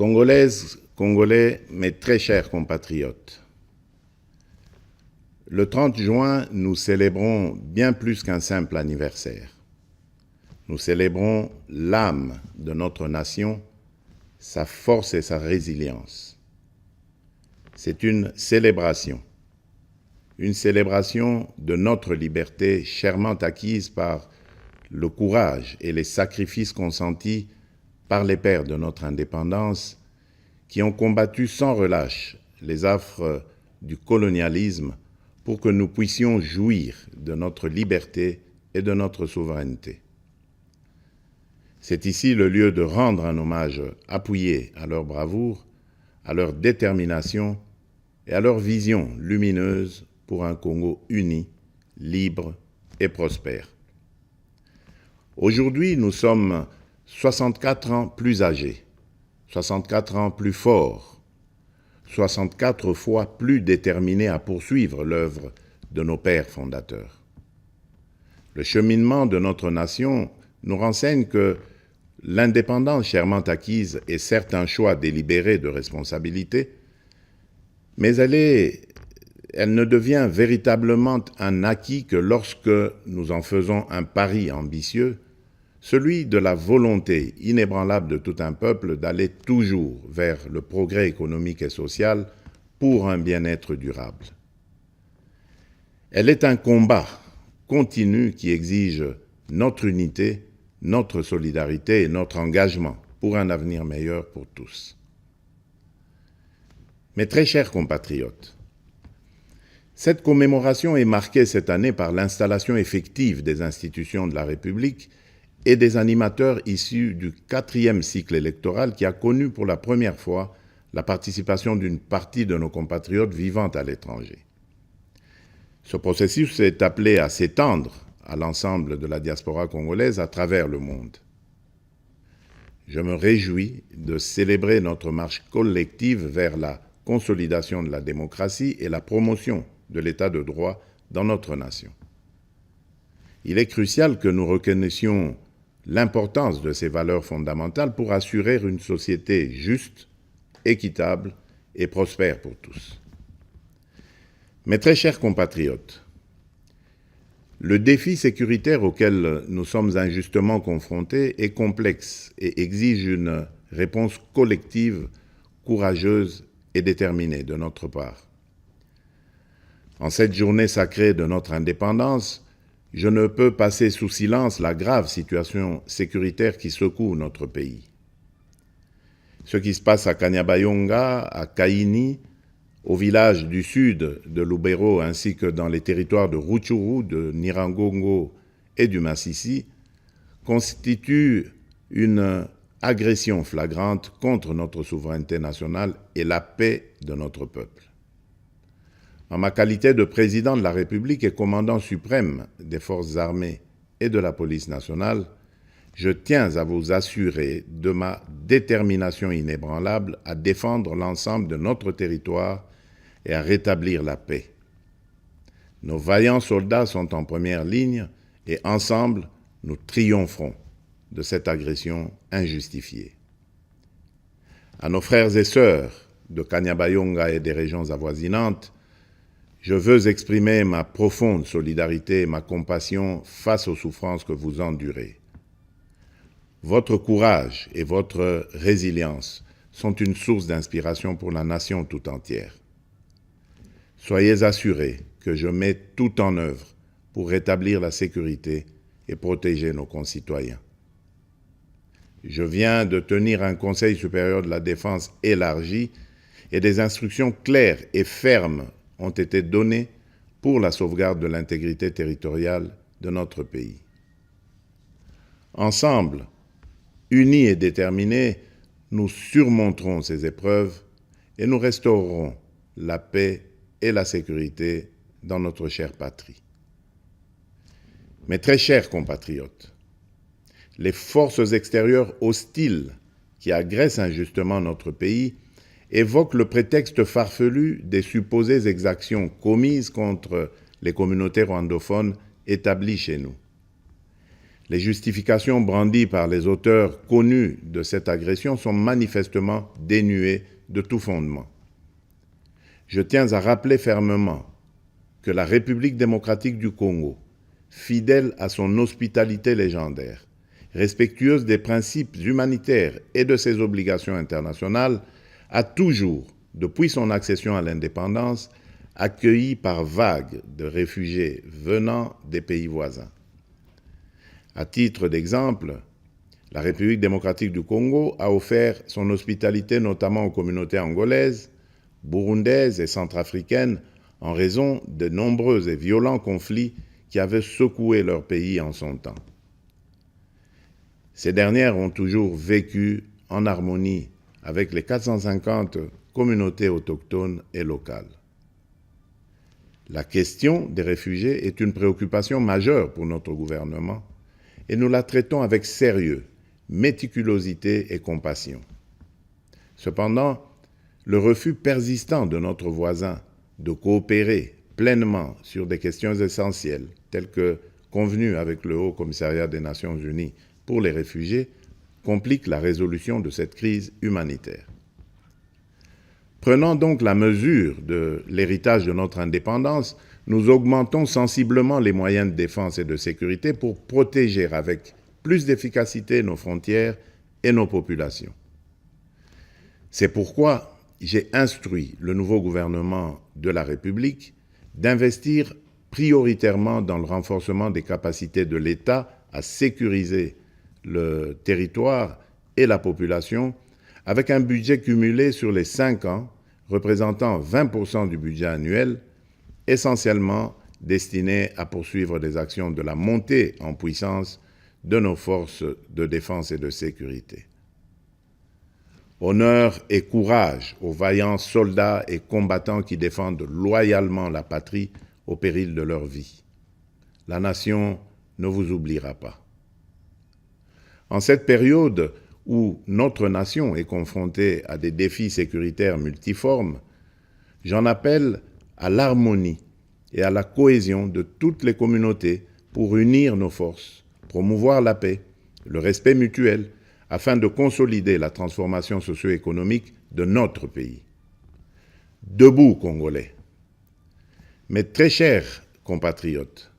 Congolaises, Congolais, mes très chers compatriotes, le 30 juin, nous célébrons bien plus qu'un simple anniversaire. Nous célébrons l'âme de notre nation, sa force et sa résilience. C'est une célébration de notre liberté chèrement acquise par le courage et les sacrifices consentis par les pères de notre indépendance qui ont combattu sans relâche les affres du colonialisme pour que nous puissions jouir de notre liberté et de notre souveraineté. C'est ici le lieu de rendre un hommage appuyé à leur bravoure, à leur détermination et à leur vision lumineuse pour un Congo uni, libre et prospère. Aujourd'hui, nous sommes 64 ans plus âgés, 64 ans plus forts, 64 fois plus déterminés à poursuivre l'œuvre de nos pères fondateurs. Le cheminement de notre nation nous renseigne que l'indépendance chèrement acquise est certes un choix délibéré de responsabilité, mais elle ne devient véritablement un acquis que lorsque nous en faisons un pari ambitieux, celui de la volonté inébranlable de tout un peuple d'aller toujours vers le progrès économique et social pour un bien-être durable. Elle est un combat continu qui exige notre unité, notre solidarité et notre engagement pour un avenir meilleur pour tous. Mes très chers compatriotes, cette commémoration est marquée cette année par l'installation effective des institutions de la République et des animateurs issus du 4e cycle électoral qui a connu pour la première fois la participation d'une partie de nos compatriotes vivant à l'étranger. Ce processus est appelé à s'étendre à l'ensemble de la diaspora congolaise à travers le monde. Je me réjouis de célébrer notre marche collective vers la consolidation de la démocratie et la promotion de l'état de droit dans notre nation. Il est crucial que nous reconnaissions l'importance de ces valeurs fondamentales pour assurer une société juste, équitable et prospère pour tous. Mes très chers compatriotes, le défi sécuritaire auquel nous sommes injustement confrontés est complexe et exige une réponse collective, courageuse et déterminée de notre part. En cette journée sacrée de notre indépendance, je ne peux passer sous silence la grave situation sécuritaire qui secoue notre pays. Ce qui se passe à Kanyabayonga, à Kaini, au village du sud de Lubero ainsi que dans les territoires de Rutshuru, de Nyiragongo et du Masisi, constitue une agression flagrante contre notre souveraineté nationale et la paix de notre peuple. En ma qualité de président de la République et commandant suprême des forces armées et de la police nationale, je tiens à vous assurer de ma détermination inébranlable à défendre l'ensemble de notre territoire et à rétablir la paix. Nos vaillants soldats sont en première ligne et ensemble, nous triompherons de cette agression injustifiée. À nos frères et sœurs de Kanyabayonga et des régions avoisinantes, je veux exprimer ma profonde solidarité et ma compassion face aux souffrances que vous endurez. Votre courage et votre résilience sont une source d'inspiration pour la nation tout entière. Soyez assurés que je mets tout en œuvre pour rétablir la sécurité et protéger nos concitoyens. Je viens de tenir un Conseil supérieur de la défense élargi et des instructions claires et fermes ont été données pour la sauvegarde de l'intégrité territoriale de notre pays. Ensemble, unis et déterminés, nous surmonterons ces épreuves et nous restaurerons la paix et la sécurité dans notre chère patrie. Mes très chers compatriotes, les forces extérieures hostiles qui agressent injustement notre pays évoquent le prétexte farfelu des supposées exactions commises contre les communautés rwandophones établies chez nous. Les justifications brandies par les auteurs connus de cette agression sont manifestement dénuées de tout fondement. Je tiens à rappeler fermement que la République démocratique du Congo, fidèle à son hospitalité légendaire, respectueuse des principes humanitaires et de ses obligations internationales, a toujours, depuis son accession à l'indépendance, accueilli par vagues de réfugiés venant des pays voisins. À titre d'exemple, la République démocratique du Congo a offert son hospitalité notamment aux communautés angolaises, burundaises et centrafricaines en raison de nombreux et violents conflits qui avaient secoué leur pays en son temps. Ces dernières ont toujours vécu en harmonie avec les 450 communautés autochtones et locales. La question des réfugiés est une préoccupation majeure pour notre gouvernement et nous la traitons avec sérieux, méticulosité et compassion. Cependant, le refus persistant de notre voisin de coopérer pleinement sur des questions essentielles, telles que convenues avec le Haut Commissariat des Nations Unies pour les réfugiés, complique la résolution de cette crise humanitaire. Prenant donc la mesure de l'héritage de notre indépendance, nous augmentons sensiblement les moyens de défense et de sécurité pour protéger avec plus d'efficacité nos frontières et nos populations. C'est pourquoi j'ai instruit le nouveau gouvernement de la République d'investir prioritairement dans le renforcement des capacités de l'État à sécuriser le territoire et la population, avec un budget cumulé sur les 5 ans représentant 20% du budget annuel, essentiellement destiné à poursuivre des actions de la montée en puissance de nos forces de défense et de sécurité. Honneur et courage aux vaillants soldats et combattants qui défendent loyalement la patrie au péril de leur vie. La nation ne vous oubliera pas. En cette période où notre nation est confrontée à des défis sécuritaires multiformes, j'en appelle à l'harmonie et à la cohésion de toutes les communautés pour unir nos forces, promouvoir la paix, le respect mutuel, afin de consolider la transformation socio-économique de notre pays. Debout, Congolais. Mes très chers compatriotes,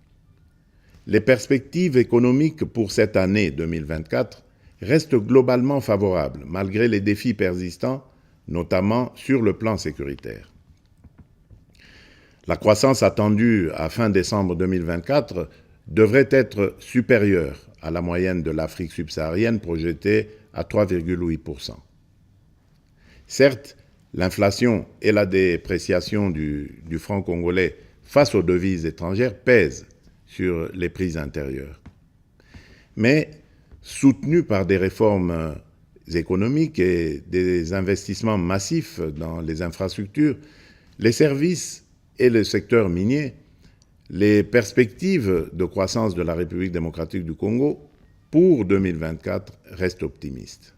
les perspectives économiques pour cette année 2024 restent globalement favorables, malgré les défis persistants, notamment sur le plan sécuritaire. La croissance attendue à fin décembre 2024 devrait être supérieure à la moyenne de l'Afrique subsaharienne projetée à 3,8%. Certes, l'inflation et la dépréciation du franc congolais face aux devises étrangères pèsent sur les prix intérieurs. Mais, soutenus par des réformes économiques et des investissements massifs dans les infrastructures, les services et le secteur minier, les perspectives de croissance de la République démocratique du Congo pour 2024 restent optimistes.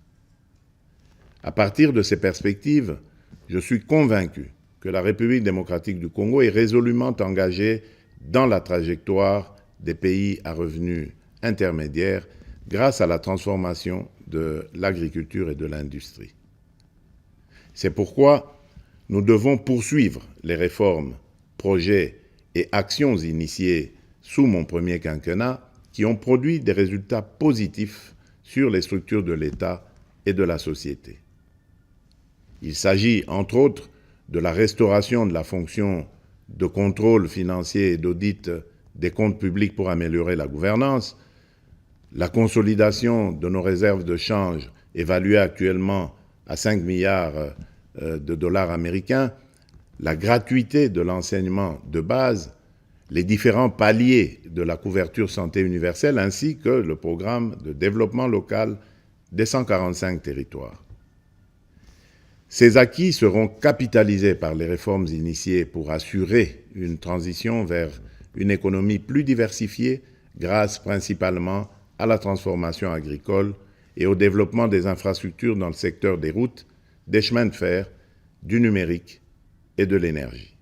À partir de ces perspectives, je suis convaincu que la République démocratique du Congo est résolument engagée dans la trajectoire des pays à revenus intermédiaires grâce à la transformation de l'agriculture et de l'industrie. C'est pourquoi nous devons poursuivre les réformes, projets et actions initiées sous mon premier quinquennat qui ont produit des résultats positifs sur les structures de l'État et de la société. Il s'agit, entre autres, de la restauration de la fonction de contrôle financier et d'audit des comptes publics pour améliorer la gouvernance, la consolidation de nos réserves de change évaluées actuellement à 5 milliards de dollars américains, la gratuité de l'enseignement de base, les différents paliers de la couverture santé universelle ainsi que le programme de développement local des 145 territoires. Ces acquis seront capitalisés par les réformes initiées pour assurer une transition vers une économie plus diversifiée grâce principalement à la transformation agricole et au développement des infrastructures dans le secteur des routes, des chemins de fer, du numérique et de l'énergie.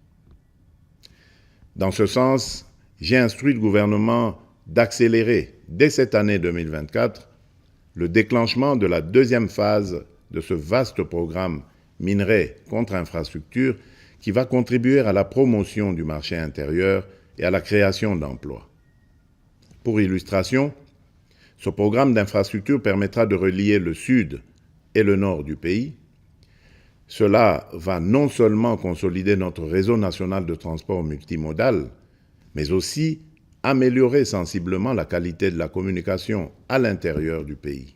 Dans ce sens, j'ai instruit le gouvernement d'accélérer dès cette année 2024 le déclenchement de la deuxième phase de ce vaste programme minerai contre infrastructure qui va contribuer à la promotion du marché intérieur et à la création d'emplois. Pour illustration, ce programme d'infrastructure permettra de relier le sud et le nord du pays. Cela va non seulement consolider notre réseau national de transport multimodal, mais aussi améliorer sensiblement la qualité de la communication à l'intérieur du pays.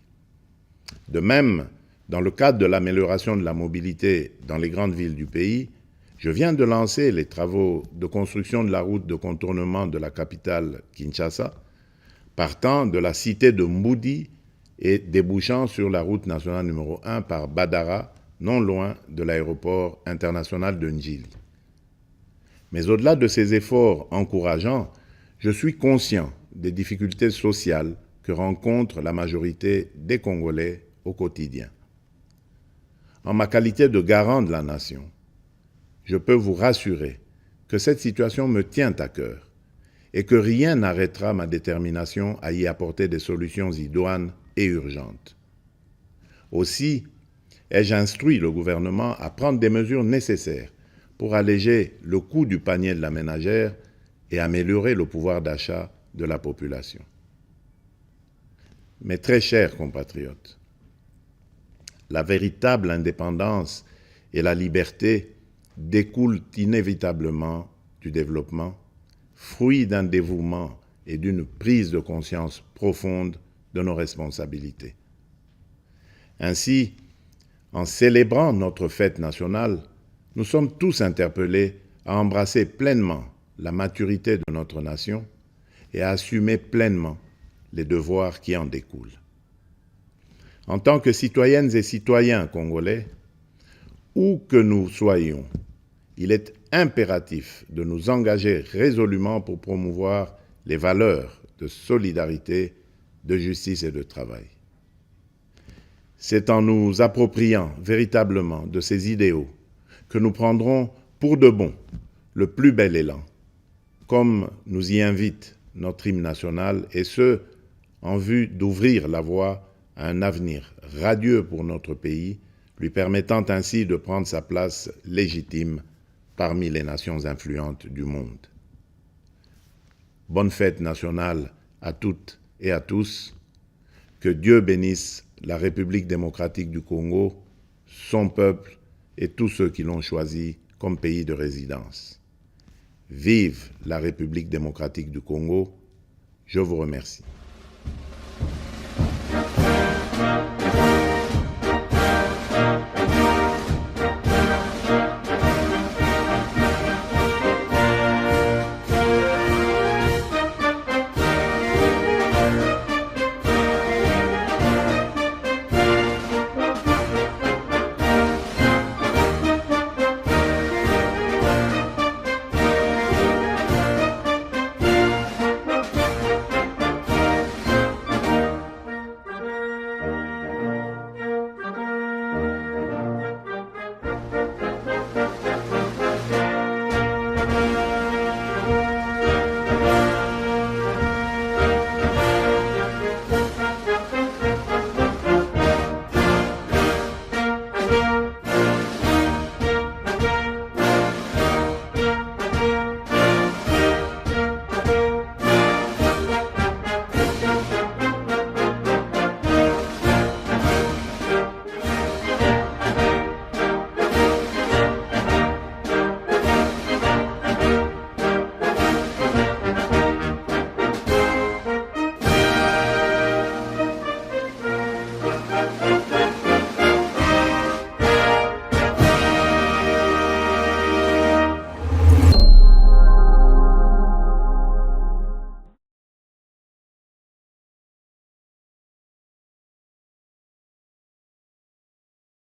De même, dans le cadre de l'amélioration de la mobilité dans les grandes villes du pays, je viens de lancer les travaux de construction de la route de contournement de la capitale Kinshasa, partant de la cité de Mboudi et débouchant sur la route nationale numéro 1 par Badara, non loin de l'aéroport international de Njili. Mais au-delà de ces efforts encourageants, je suis conscient des difficultés sociales que rencontre la majorité des Congolais au quotidien. En ma qualité de garant de la nation, je peux vous rassurer que cette situation me tient à cœur et que rien n'arrêtera ma détermination à y apporter des solutions idoines et urgentes. Aussi, ai-je instruit le gouvernement à prendre des mesures nécessaires pour alléger le coût du panier de la ménagère et améliorer le pouvoir d'achat de la population. Mes très chers compatriotes, la véritable indépendance et la liberté découlent inévitablement du développement, fruit d'un dévouement et d'une prise de conscience profonde de nos responsabilités. Ainsi, en célébrant notre fête nationale, nous sommes tous interpellés à embrasser pleinement la maturité de notre nation et à assumer pleinement les devoirs qui en découlent. En tant que citoyennes et citoyens congolais, où que nous soyons, il est impératif de nous engager résolument pour promouvoir les valeurs de solidarité, de justice et de travail. C'est en nous appropriant véritablement de ces idéaux que nous prendrons pour de bon le plus bel élan, comme nous y invite notre hymne national, et ce, en vue d'ouvrir la voie à un avenir radieux pour notre pays, lui permettant ainsi de prendre sa place légitime parmi les nations influentes du monde. Bonne fête nationale à toutes et à tous. Que Dieu bénisse la République démocratique du Congo, son peuple et tous ceux qui l'ont choisi comme pays de résidence. Vive la République démocratique du Congo. Je vous remercie.